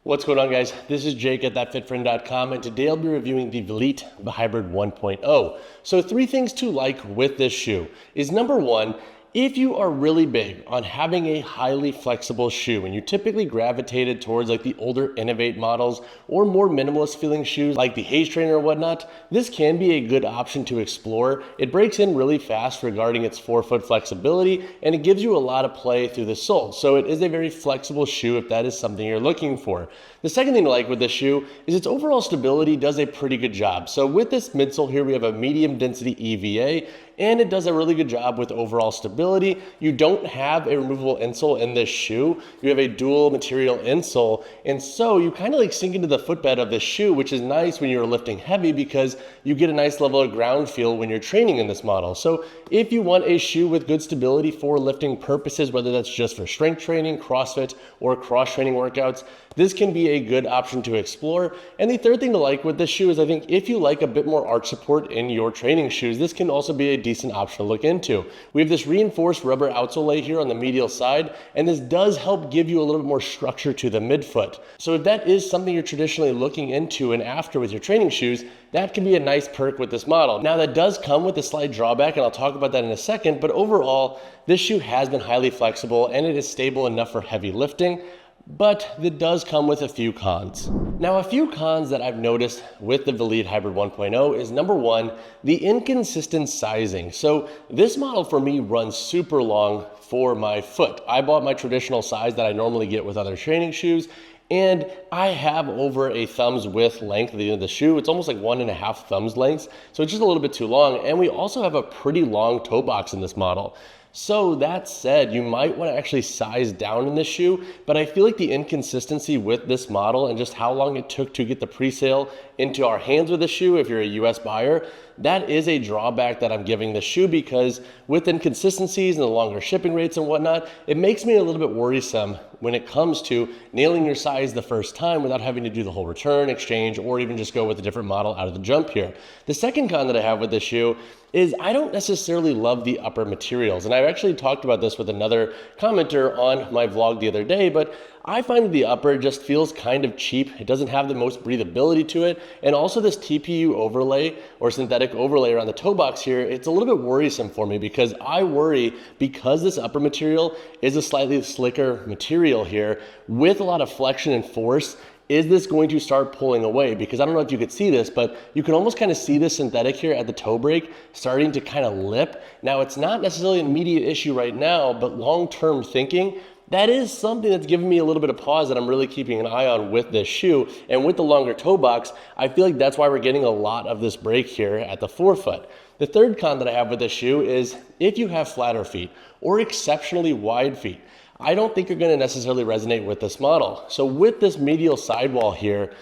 What's going on, guys? This is Jake at thatfitfriend.com, and today I'll be reviewing the VELITE Hybrid 1.0. So 3 things to like with this shoe is number 1, if you are really big on having a highly flexible shoe and you typically gravitated towards like the older Innovate models or more minimalist feeling shoes like the Haze Trainer or whatnot, this can be a good option to explore. It breaks in really fast regarding its forefoot flexibility, and it gives you a lot of play through the sole. So it is a very flexible shoe if that is something you're looking for. The second thing to like with this shoe is its overall stability does a pretty good job. So with this midsole here, we have a medium density EVA, and it does a really good job with overall stability. You don't have a removable insole in this shoe. You have a dual material insole, and so you kind of like sink into the footbed of this shoe, which is nice when you're lifting heavy because you get a nice level of ground feel when you're training in this model. So if you want a shoe with good stability for lifting purposes, whether that's just for strength training, CrossFit, or cross training workouts, this can be a good option to explore. And the third thing to like with this shoe is I think if you like a bit more arch support in your training shoes, this can also be a decent option to look into. We have this reinforced rubber outsole here on the medial side, and this does help give you a little bit more structure to the midfoot. So if that is something you're traditionally looking into and after with your training shoes, that can be a nice perk with this model. Now that does come with a slight drawback, and I'll talk about that in a second, but overall, this shoe has been highly flexible and it is stable enough for heavy lifting. But it does come with a few cons. Now, a few cons that I've noticed with the VELITE Hybrid 1.0 is number 1, the inconsistent sizing. So this model for me runs super long for my foot. I bought my traditional size that I normally get with other training shoes, and I have over a thumb's width length at the end of the shoe. It's almost like 1.5 thumbs lengths, so it's just a little bit too long. And we also have a pretty long toe box in this model. So that said, you might want to actually size down in this shoe, but I feel like the inconsistency with this model and just how long it took to get the pre-sale into our hands with the shoe, if you're a US buyer, that is a drawback that I'm giving the shoe, because with inconsistencies and the longer shipping rates and whatnot, it makes me a little bit worrisome when it comes to nailing your size the first time without having to do the whole return, exchange, or even just go with a different model out of the jump here. The second con that I have with this shoe is I don't necessarily love the upper materials. And I've actually talked about this with another commenter on my vlog the other day, but I find that the upper just feels kind of cheap. It doesn't have the most breathability to it. And also this TPU overlay or synthetic overlay around the toe box here, it's a little bit worrisome for me because I worry, because this upper material is a slightly slicker material here with a lot of flexion and force, is this going to start pulling away? Because I don't know if you could see this, but you can almost kind of see the synthetic here at the toe break starting to kind of lip. Now, it's not necessarily an immediate issue right now, but long-term thinking, that is something that's giving me a little bit of pause that I'm really keeping an eye on with this shoe. And with the longer toe box, I feel like that's why we're getting a lot of this break here at the forefoot. The third con that I have with this shoe is if you have flatter feet or exceptionally wide feet, I don't think you're going to necessarily resonate with this model. So with this medial sidewall here,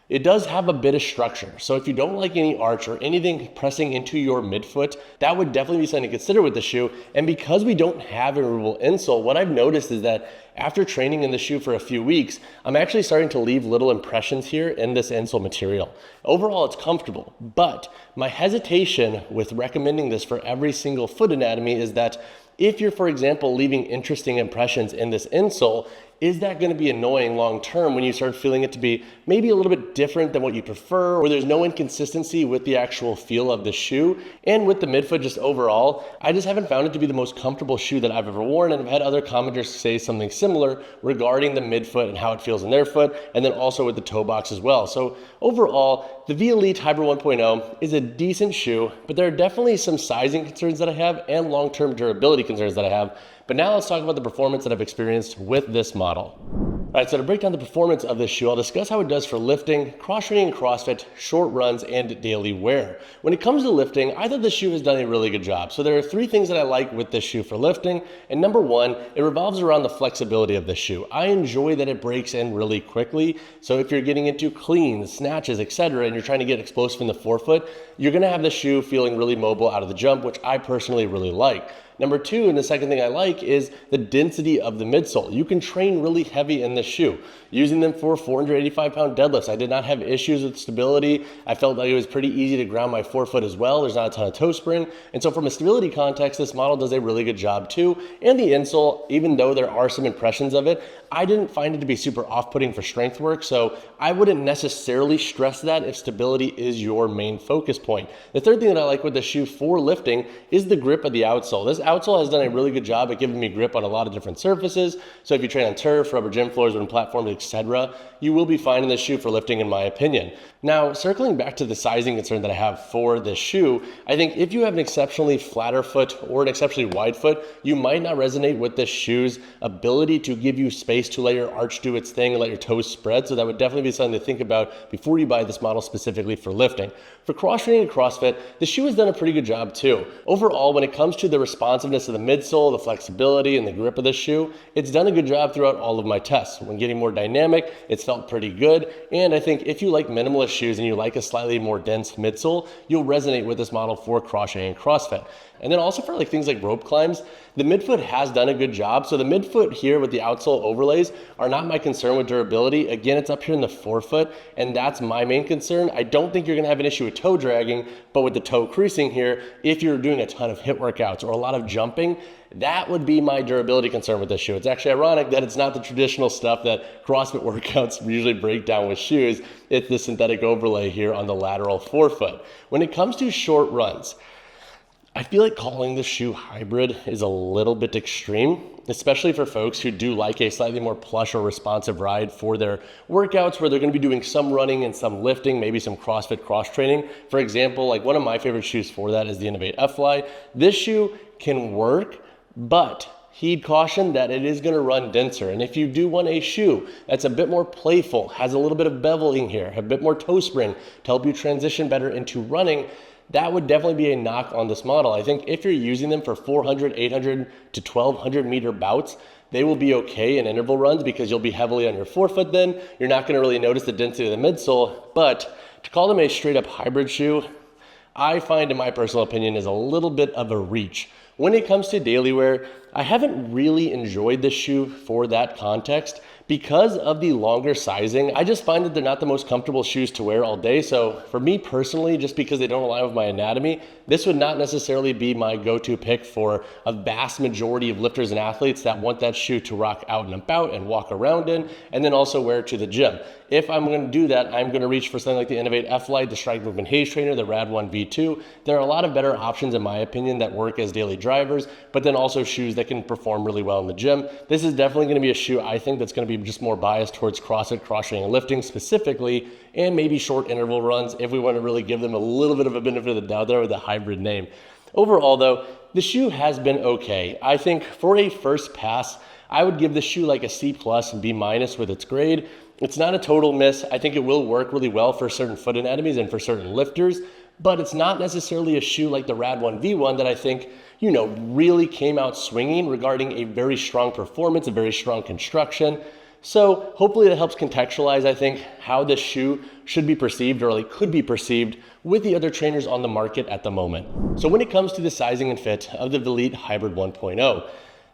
it does have a bit of structure. So if you don't like any arch or anything pressing into your midfoot, that would definitely be something to consider with the shoe. And because we don't have a removable insole, what I've noticed is that after training in the shoe for a few weeks, I'm actually starting to leave little impressions here in this insole material. Overall, it's comfortable, but my hesitation with recommending this for every single foot anatomy is that if you're, for example, leaving interesting impressions in this insole, is that going to be annoying long term when you start feeling it to be maybe a little bit different than what you prefer, or there's no inconsistency with the actual feel of the shoe? And with the midfoot just overall, I just haven't found it to be the most comfortable shoe that I've ever worn, and I've had other commenters say something similar regarding the midfoot and how it feels in their foot, and then also with the toe box as well. So overall, the VELITE Hybrid 1.0 is a decent shoe, but there are definitely some sizing concerns that I have and long-term durability concerns that I have. But now let's talk about the performance that I've experienced with this model. All right, so to break down the performance of this shoe, I'll discuss how it does for lifting, cross-training and CrossFit, short runs, and daily wear. When it comes to lifting, I thought this shoe has done a really good job. So there are 3 things that I like with this shoe for lifting. And number 1, it revolves around the flexibility of this shoe. I enjoy that it breaks in really quickly. So if you're getting into cleans, snatches, etc., and you're trying to get explosive in the forefoot, you're gonna have the shoe feeling really mobile out of the jump, which I personally really like. Number 2, and the second thing I like, is the density of the midsole. You can train really heavy in this shoe. Using them for 485-pound deadlifts, I did not have issues with stability. I felt like it was pretty easy to ground my forefoot as well. There's not a ton of toe spring. And so from a stability context, this model does a really good job too. And the insole, even though there are some impressions of it, I didn't find it to be super off-putting for strength work, so I wouldn't necessarily stress that if stability is your main focus point. The third thing that I like with the shoe for lifting is the grip of the outsole. This outsole has done a really good job at giving me grip on a lot of different surfaces. So if you train on turf, rubber gym floors, wooden platforms, etc., you will be fine in this shoe for lifting, in my opinion. Now, circling back to the sizing concern that I have for this shoe, I think if you have an exceptionally flatter foot or an exceptionally wide foot, you might not resonate with this shoe's ability to give you space to let your arch do its thing and let your toes spread. So that would definitely be something to think about before you buy this model specifically for lifting. For cross training and CrossFit, the shoe has done a pretty good job too. Overall, when it comes to the responsiveness of the midsole, the flexibility and the grip of the shoe, it's done a good job throughout all of my tests. When getting more dynamic, it's felt pretty good. And I think if you like minimalist shoes and you like a slightly more dense midsole, you'll resonate with this model for cross training and CrossFit. And then also for like things like rope climbs, the midfoot has done a good job. So the midfoot here with the outsole overlays are not my concern with durability. Again, it's up here in the forefoot, and that's my main concern. I don't think you're gonna have an issue with toe dragging, but with the toe creasing here, if you're doing a ton of HIIT workouts or a lot of jumping, that would be my durability concern with this shoe. It's actually ironic that it's not the traditional stuff that CrossFit workouts usually break down with shoes. It's the synthetic overlay here on the lateral forefoot. When it comes to short runs, I feel like calling this shoe hybrid is a little bit extreme, especially for folks who do like a slightly more plush or responsive ride for their workouts where they're gonna be doing some running and some lifting, maybe some CrossFit cross training. For example, like one of my favorite shoes for that is the Innovate F-Fly. This shoe can work, but heed caution that it is gonna run denser. And if you do want a shoe that's a bit more playful, has a little bit of beveling here, a bit more toe spring to help you transition better into running, that would definitely be a knock on this model. I think if you're using them for 400, 800 to 1200 meter bouts, they will be okay in interval runs because you'll be heavily on your forefoot then. You're not gonna really notice the density of the midsole, but to call them a straight up hybrid shoe, I find in my personal opinion is a little bit of a reach. When it comes to daily wear, I haven't really enjoyed this shoe for that context. Because of the longer sizing, I just find that they're not the most comfortable shoes to wear all day. So for me personally, just because they don't align with my anatomy, this would not necessarily be my go-to pick for a vast majority of lifters and athletes that want that shoe to rock out and about and walk around in, and then also wear it to the gym. If I'm gonna do that, I'm gonna reach for something like the Innovate F-Lite, the Strike Movement Haze Trainer, the Rad 1 V2. There are a lot of better options in my opinion that work as daily drivers, but then also shoes that can perform really well in the gym. This is definitely gonna be a shoe I think that's gonna be just more biased towards CrossFit, cross training, and lifting specifically, and maybe short interval runs if we want to really give them a little bit of a benefit of the doubt there with the hybrid name. Overall though, the shoe has been okay. I think for a first pass, I would give the shoe like a C+, B- with its grade. It's not a total miss. I think it will work really well for certain foot anatomies and for certain lifters, but it's not necessarily a shoe like the Rad 1 V1 that I think, you know, really came out swinging regarding a very strong performance, a very strong construction. So hopefully that helps contextualize, I think, how this shoe should be perceived or like could be perceived with the other trainers on the market at the moment. So when it comes to the sizing and fit of the VELITE Hybrid 1.0,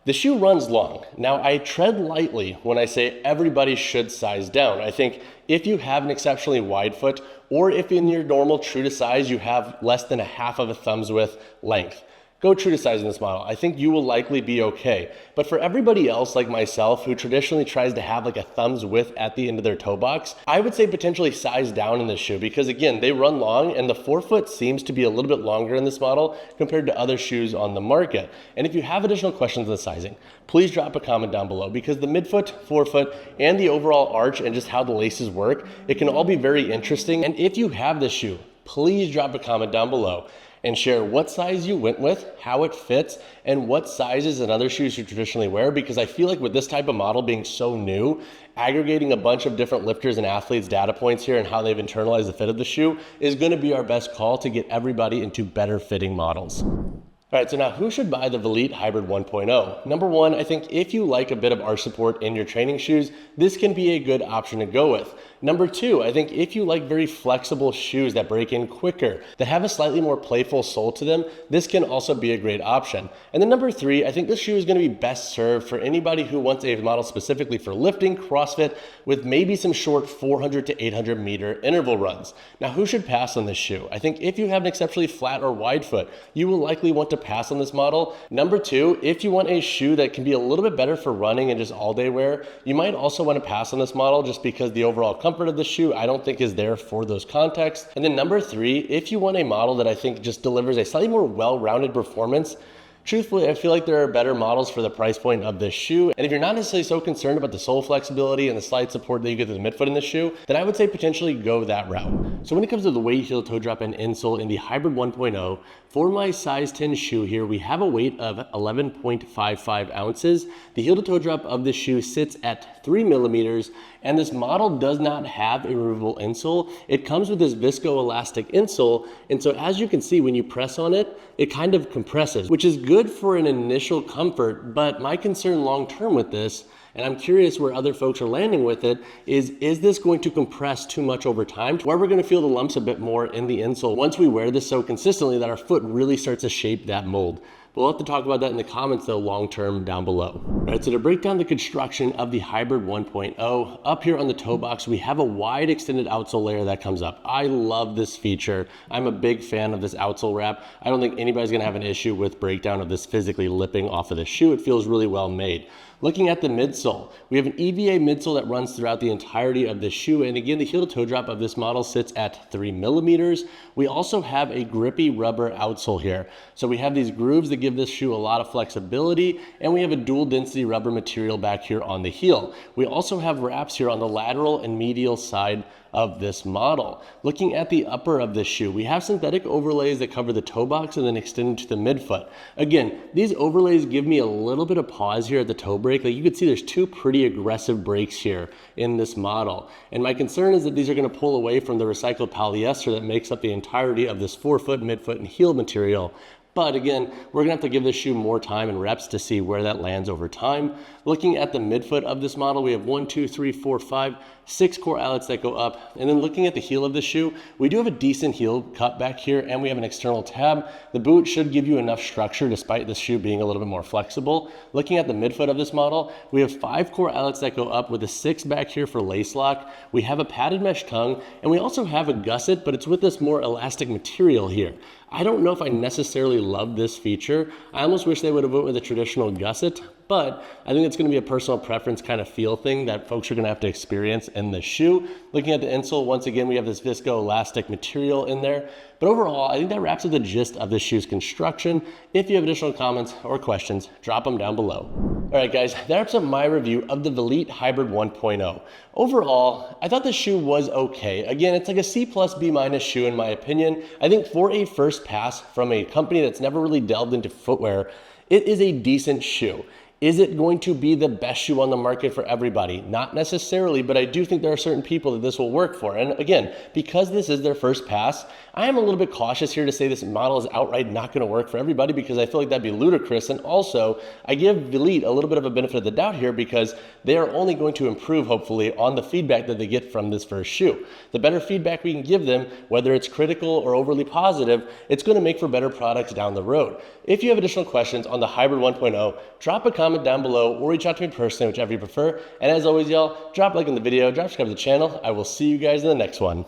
the shoe runs long. Now I tread lightly when I say everybody should size down. I think if you have an exceptionally wide foot, or if in your normal true to size you have less than a half of a thumb's width length, go true to size in this model. I think you will likely be okay. But for everybody else like myself who traditionally tries to have like a thumb's width at the end of their toe box, I would say potentially size down in this shoe because again, they run long and the forefoot seems to be a little bit longer in this model compared to other shoes on the market. And if you have additional questions on the sizing, please drop a comment down below because the midfoot, forefoot, and the overall arch and just how the laces work, it can all be very interesting. And if you have this shoe, please drop a comment down below and share what size you went with, how it fits, and what sizes and other shoes you traditionally wear, because I feel like with this type of model being so new, aggregating a bunch of different lifters and athletes' data points here and how they've internalized the fit of the shoe is gonna be our best call to get everybody into better fitting models. All right, so now who should buy the VELITE Hybrid 1.0? Number one, I think if you like a bit of arch support in your training shoes, this can be a good option to go with. Number two, I think if you like very flexible shoes that break in quicker, that have a slightly more playful sole to them, this can also be a great option. And then number three, I think this shoe is gonna be best served for anybody who wants a model specifically for lifting, CrossFit, with maybe some short 400 to 800 meter interval runs. Now, who should pass on this shoe? I think if you have an exceptionally flat or wide foot, you will likely want to pass on this model. Number two, if you want a shoe that can be a little bit better for running and just all day wear, you might also want to pass on this model just because the overall comfort of the shoe I don't think is there for those contexts. And then number three, if you want a model that I think just delivers a slightly more well-rounded performance, truthfully, I feel like there are better models for the price point of this shoe. And if you're not necessarily so concerned about the sole flexibility and the slide support that you get to the midfoot in the shoe, then I would say potentially go that route. So when it comes to the weight, heel, toe drop, and insole in the Hybrid 1.0, for my size 10 shoe here, we have a weight of 11.55 ounces. The heel to toe drop of this shoe sits at 3 millimeters, and this model does not have a removable insole. It comes with this viscoelastic insole, and so as you can see, when you press on it, it kind of compresses, which is good for an initial comfort, but my concern long-term with this, and I'm curious where other folks are landing with it, is this going to compress too much over time to where we're going to feel the lumps a bit more in the insole once we wear this so consistently that our foot really starts to shape that mold. We'll have to talk about that in the comments though long-term down below. All right, so to break down the construction of the Hybrid 1.0, up here on the toe box, we have a wide extended outsole layer that comes up. I love this feature. I'm a big fan of this outsole wrap. I don't think anybody's gonna have an issue with breakdown of this physically lipping off of the shoe. It feels really well made. Looking at the midsole, we have an EVA midsole that runs throughout the entirety of the shoe. And again, the heel to toe drop of this model sits at 3 millimeters. We also have a grippy rubber outsole here. So we have these grooves that give this shoe a lot of flexibility, and we have a dual density rubber material back here on the heel. We also have wraps here on the lateral and medial side of this model. Looking at the upper of this shoe, we have synthetic overlays that cover the toe box and then extend to the midfoot. Again, these overlays give me a little bit of pause here at the toe break. Like you can see there's two pretty aggressive breaks here in this model. And my concern is that these are gonna pull away from the recycled polyester that makes up the entirety of this forefoot, midfoot, and heel material. But again, we're gonna have to give this shoe more time and reps to see where that lands over time. Looking at the midfoot of this model, we have 1, 2, 3, 4, 5, 6 core eyelets that go up. And then looking at the heel of the shoe, we do have a decent heel cut back here, and we have an external tab. The boot should give you enough structure despite the shoe being a little bit more flexible. Looking at the midfoot of this model, we have 5 core eyelets that go up with a 6 back here for lace lock. We have a padded mesh tongue, and we also have a gusset, but it's with this more elastic material here. I don't know if I necessarily love this feature. I almost wish they would have went with a traditional gusset, but I think it's going to be a personal preference kind of feel thing that folks are going to have to experience in the shoe. Looking at the insole, once again, we have this viscoelastic material in there. But overall, I think that wraps up the gist of the shoe's construction. If you have additional comments or questions, drop them down below. All right, guys, that wraps up my review of the VELITE Hybrid 1.0. Overall, I thought the shoe was okay. Again, it's like a C plus B minus shoe in my opinion. I think for a first pass from a company that's never really delved into footwear, it is a decent shoe. Is it going to be the best shoe on the market for everybody? Not necessarily, but I do think there are certain people that this will work for. And again, because this is their first pass, I am a little bit cautious here to say this model is outright not going to work for everybody because I feel like that'd be ludicrous. And also, I give VELITE a little bit of a benefit of the doubt here because they are only going to improve, hopefully, on the feedback that they get from this first shoe. The better feedback we can give them, whether it's critical or overly positive, it's going to make for better products down the road. If you have additional questions on the Hybrid 1.0, drop a comment down below or reach out to me personally, whichever you prefer. And as always, y'all, drop a like on the video, drop subscribe to the channel. I will see you guys in the next one.